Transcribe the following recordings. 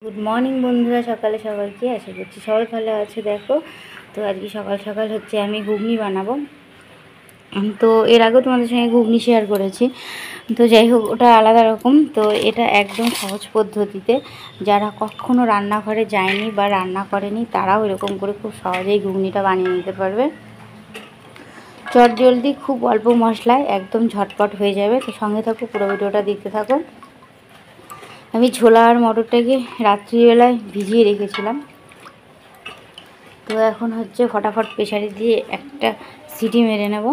Good morning বন্ধুরা, সকালে সবাইকে আশা করছি সবাই ভালো আছে। দেখো তো আজকে সকাল সকাল হচ্ছে আমি ঘুগনি বানাবো। তো এর আগেও তোমাদের সঙ্গে ঘুগনি শেয়ার করেছি, তো যাই হোক ওটা আলাদা রকম। তো এটা একদম সহজ পদ্ধতিতে, যারা কখনো রান্নাঘরে যায়নি বা রান্না করেনি তারাও এরকম করে খুব সহজেই ঘুগনিটা বানিয়ে নিতে পারবে। চটজলদি, খুব অল্প মশলায় একদম ঝটপট হয়ে যাবে। তো সঙ্গে থাকো, পুরো ভিডিওটা দেখতে থাকো। আমি ছোলা আর মটরটাকে রাত্রিবেলায় ভিজিয়ে রেখেছিলাম। তো এখন হচ্ছে ফটাফট প্রেসারে দিয়ে একটা সিটি মেরে নেব।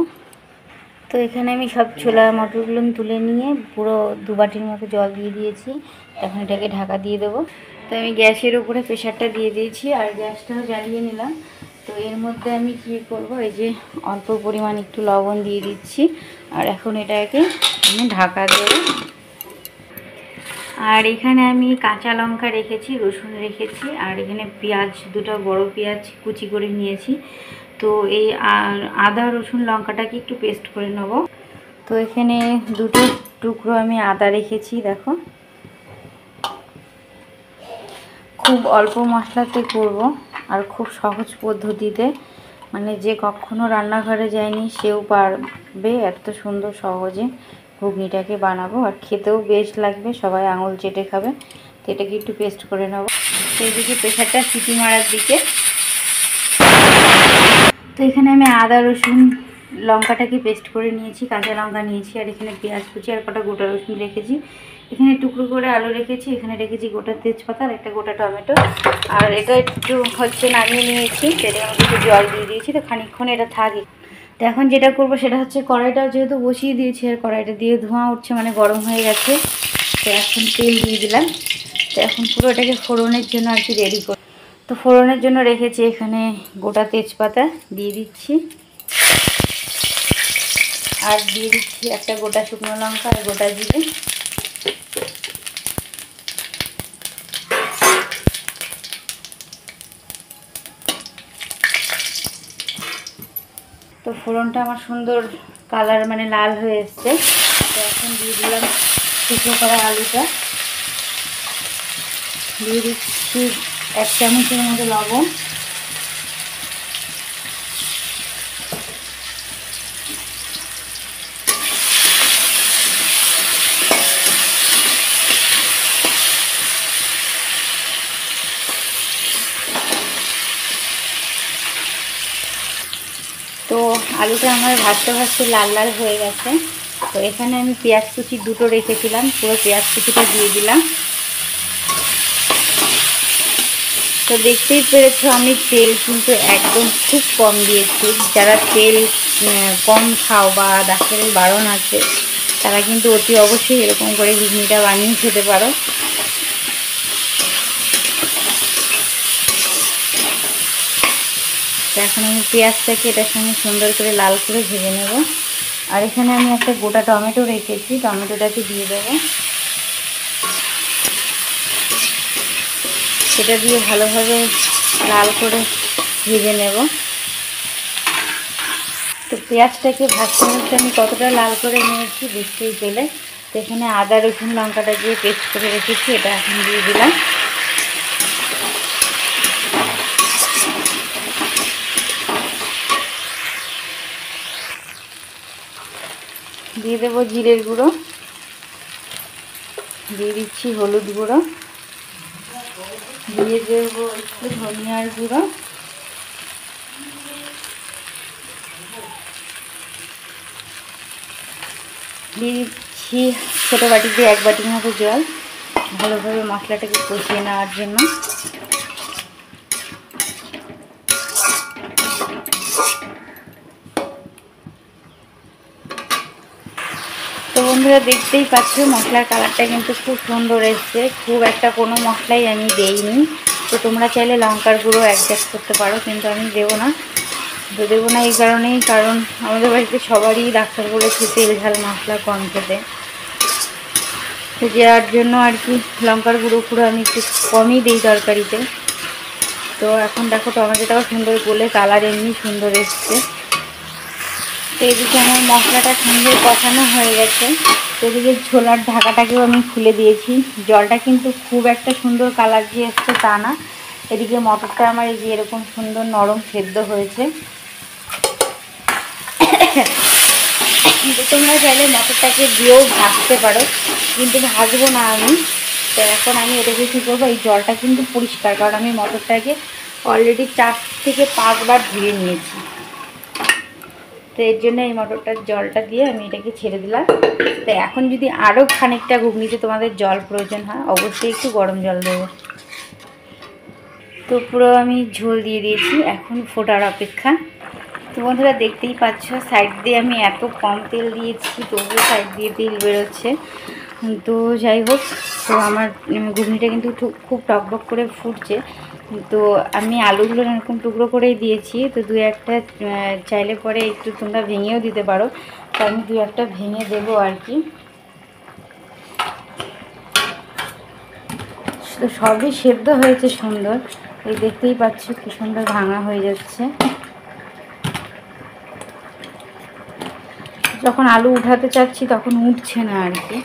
তো এখানে আমি সব ছোলা মটরগুলো তুলে নিয়ে পুরো 2 বাটির মতো জল দিয়ে দিয়েছি। এখন এটাকে ঢাকা দিয়ে দেবো। তো আমি গ্যাসের উপরে প্রেসারটা দিয়ে দিয়েছি আর গ্যাসটাও জ্বালিয়ে নিলাম। তো এর মধ্যে আমি কী করব, এই যে অল্প পরিমাণ একটু লবণ দিয়ে দিচ্ছি। আর এখন এটাকে আমি ঢাকা দেবো। আর এখানে আমি কাঁচা লঙ্কা রেখেছি, রসুন রেখেছি, আর এখানে পেঁয়াজ, 2টা বড় পেঁয়াজ কুচি করে নিয়েছি। তো এই আদা রসুন লঙ্কাটাকে একটু পেস্ট করে নেব। তো এখানে 2টো টুকরো আমি আদা রেখেছি। দেখো খুব অল্প মশলাতে করব আর খুব সহজ পদ্ধতিতে, মানে যে কখনো রান্নাঘরে যায়নি সেও পারবে এত সুন্দর সহজে ঘুগনিটাকে বানাবো। আর খেতেও বেশ লাগবে, সবাই আঙুল চেটে খাবে। তো এটাকে একটু পেস্ট করে নেবো। তো এইদিকে প্রেশারটা সিটি মারার দিকে। তো এখানে আমি আদা রসুন লঙ্কাটাকে পেস্ট করে নিয়েছি, কাঁচা লঙ্কা নিয়েছি, আর এখানে পেঁয়াজ কুচি আর কটা গোটা রসুন রেখেছি। এখানে টুকরো করে আলু রেখেছি, এখানে রেখেছি গোটা তেজপাতা আর একটা গোটা টমেটো। আর এটা একটু হচ্ছে নামিয়ে নিয়েছি, সেটা আমি একটু জল দিয়ে দিয়েছি। তো খানিকক্ষণ এটা থাকে। তো এখন যেটা করব সেটা হচ্ছে, কড়াইটা যেহেতু বসিয়ে দিয়েছি আর কড়াইটা দিয়ে ধোঁয়া উঠছে, মানে গরম হয়ে গেছে। তো এখন তেল দিয়ে দিলাম। তো এখন পুরো এটাকে ফোড়নের জন্য আর কি রেডি করব। তো ফোড়নের জন্য রেখেছি এখানে গোটা তেজপাতা দিয়ে দিচ্ছি, আর দিয়ে দিচ্ছি একটা গোটা শুকনো লঙ্কা আর গোটা জিরে। তো ফোড়নটা আমার সুন্দর কালার, মানে লাল হয়ে এসছে। তো এখন দিয়ে দিলাম শুকনো করা আলুটা, দিয়ে দিচ্ছি 1 চামচের মতো লবণ, তো আলুটা আমার ভাজতে ভাজতে লাল লাল হয়ে গেছে। তো এখানে আমি পেঁয়াজ কুচি 2টো রেখেছিলাম, পুরো পেঁয়াজ কুচিটা দিয়ে দিলাম। তো দেখতেই পেরেছো আমি তেল কিন্তু একদম খুব কম দিয়েছি। যারা তেল কম খাও বা ডাক্তারের বারণ আছে, তারা কিন্তু অতি অবশ্যই এরকম করে ঘুগনিটা বানিয়ে খেতে পারো। তো এখন আমি পেঁয়াজটাকে এটার সঙ্গে সুন্দর করে লাল করে ভেজে নেব। আর এখানে আমি একটা গোটা টমেটো রেখেছি, টমেটোটাকে দিয়ে দেবো। সেটা দিয়ে ভালোভাবে লাল করে ভেজে নেব। তো পেঁয়াজটাকে ভাজতে ভাজতে আমি কতটা লাল করে নিয়েছি বুঝতেই পেলে। তো এখানে আদা রসুন লঙ্কাটা দিয়ে পেস্ট করে রেখেছি, এটা এখন দিয়ে দিলাম। দিয়ে দেবো জিরের গুঁড়ো, দিয়ে দিচ্ছি হলুদ গুঁড়ো, দিয়ে দেবো একটু ধনিয়ার গুঁড়ো, দিয়ে দিচ্ছি ছোটো বাটিতে 1 বাটির মতো জল, ভালোভাবে মশলাটাকে কষিয়ে নেওয়ার জন্য। তো বন্ধুরা দেখতেই পাচ্ছ মশলার কালারটা কিন্তু খুব সুন্দর এসছে। খুব একটা কোনো মশলাই আমি দেইনি। তো তোমরা চাইলে লঙ্কার গুঁড়ো অ্যাডজাস্ট করতে পারো, কিন্তু আমি দেবো না। তো দেবো না এই কারণেই, কারণ আমাদের বাড়িতে সবারই ডাক্তার বলেছে তেল ঝাল মশলা কম খেতে। তো যার জন্য আর কি লঙ্কার গুঁড়ো আমি একটু কমই দিই তরকারিতে। তো এখন দেখো টমেটোটাও সুন্দর গলে কালার এমনি সুন্দর এসছে। তো এদিকে আমার মশলাটা সুন্দর কষানো হয়ে গেছে। এদিকে ছোলার ঢাকাটাকেও আমি খুলে দিয়েছি। জলটা কিন্তু খুব একটা সুন্দর কালার দিয়ে এসছে তা না। এদিকে মটরটা আমার এই যে এরকম সুন্দর নরম সেদ্ধ হয়েছে। কিন্তু তোমরা চাইলে মটরটাকে দিয়েও ভাজতে পারো, কিন্তু ভাজবো না আমি। তো এখন আমি এটাকে কী করবো, এই জলটা কিন্তু পরিষ্কার, কারণ আমি মটরটাকে অলরেডি 4 থেকে 5 বার ধুয়ে নিয়েছি। তো এর জন্য এই মটরটার জলটা দিয়ে আমি এটাকে ছেড়ে দিলাম। তো এখন যদি আরও খানিকটা ঘুগনিতে তোমাদের জল প্রয়োজন হয়, অবশ্যই একটু গরম জল দেবো। তো পুরো আমি ঝোল দিয়ে দিয়েছি, এখন ফোটার অপেক্ষা। তো বন্ধুরা দেখতেই পাচ্ছ, সাইড দিয়ে আমি এত কম তেল দিয়েছি, তবুও সাইড দিয়ে তেল বেরোচ্ছে। তো যাই হোক, তো আমার ঘুগনিটা কিন্তু খুব টকবক করে ফুটছে। তো আমি আলুগুলো এরকম টুকরো করেই দিয়েছি। তো 2-1টা চাইলে পরে একটু তোমরা ভেঙেও দিতে পারো, তো আমি 2-1টা ভেঙে দেবো আর কি। তো সবই সেদ্ধ হয়েছে সুন্দর, এই দেখতেই পাচ্ছ কি সুন্দর ভাঙা হয়ে যাচ্ছে। যখন আলু উঠাতে চাচ্ছি তখন উঠছে না আর কি।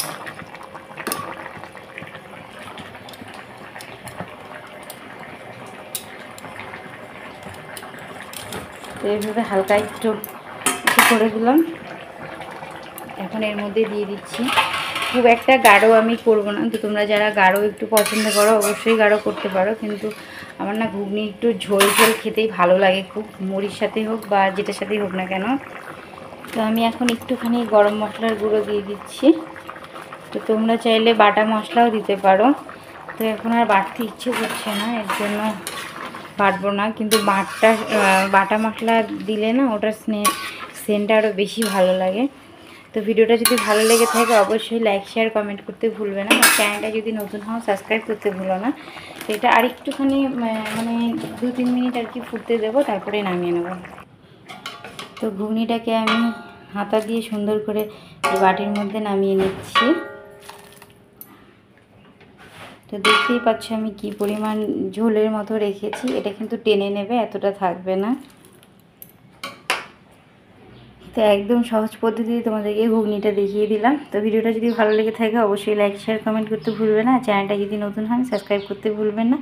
তো এইভাবে হালকা একটু করে দিলাম। এখন এর মধ্যে দিয়ে দিচ্ছি, খুব একটা গাঢ় আমি করব না। তো তোমরা যারা গাঢ় একটু পছন্দ করো অবশ্যই গাঢ় করতে পারো, কিন্তু আমার না ঘুগনি একটু ঝোল ঝোল খেতেই ভালো লাগে, খুব মুড়ির সাথে হোক বা যেটার সাথেই হোক না কেন। তো আমি এখন একটুখানি গরম মশলার গুঁড়ো দিয়ে দিচ্ছি। তো তোমরা চাইলে বাটা মশলাও দিতে পারো। তো এখন আর বাটতে ইচ্ছে করছে না, এর জন্য বাটবো না। কিন্তু বাটা মশলা দিলে না ওটার সেন্টটা আরও বেশি ভালো লাগে। তো ভিডিওটা যদি ভালো লেগে থাকে অবশ্যই লাইক শেয়ার কমেন্ট করতে ভুলবে না। আর চ্যানেলটা যদি নতুন হও সাবস্ক্রাইব করতে ভুলো না। তো এটা আরেকটুখানি মানে 2-3 মিনিট আর কি ফুটতে দেবো, তারপরে নামিয়ে নেব। তো ঘুগনিটাকে আমি হাতা দিয়ে সুন্দর করে বাটির মধ্যে নামিয়ে নিচ্ছি। তো দেখতেই পাচ্ছ আমি কি পরিমাণ ঝোলের মতো রেখেছি, এটা কিন্তু টেনে নেবে, এতটা থাকবে না। তো একদম সহজ পদ্ধতিতে তোমাদেরকে ঘুগনিটা দেখিয়ে দিলাম। তো ভিডিওটা যদি ভালো লেগে থাকে অবশ্যই লাইক শেয়ার কমেন্ট করতে ভুলবে না। চ্যানেলটা যদি নতুন হয় সাবস্ক্রাইব করতে ভুলবেন না।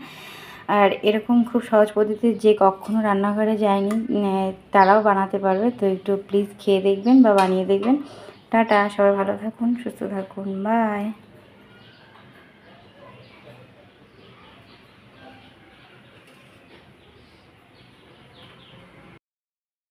আর এরকম খুব সহজ পদ্ধতিতে যে কখনো রান্নাঘরে যায়নি তারাও বানাতে পারবে। তো একটু প্লিজ খেয়ে দেখবেন বা বানিয়ে দেখবেন। টাটা, সবাই ভালো থাকুন, সুস্থ থাকুন, বাই।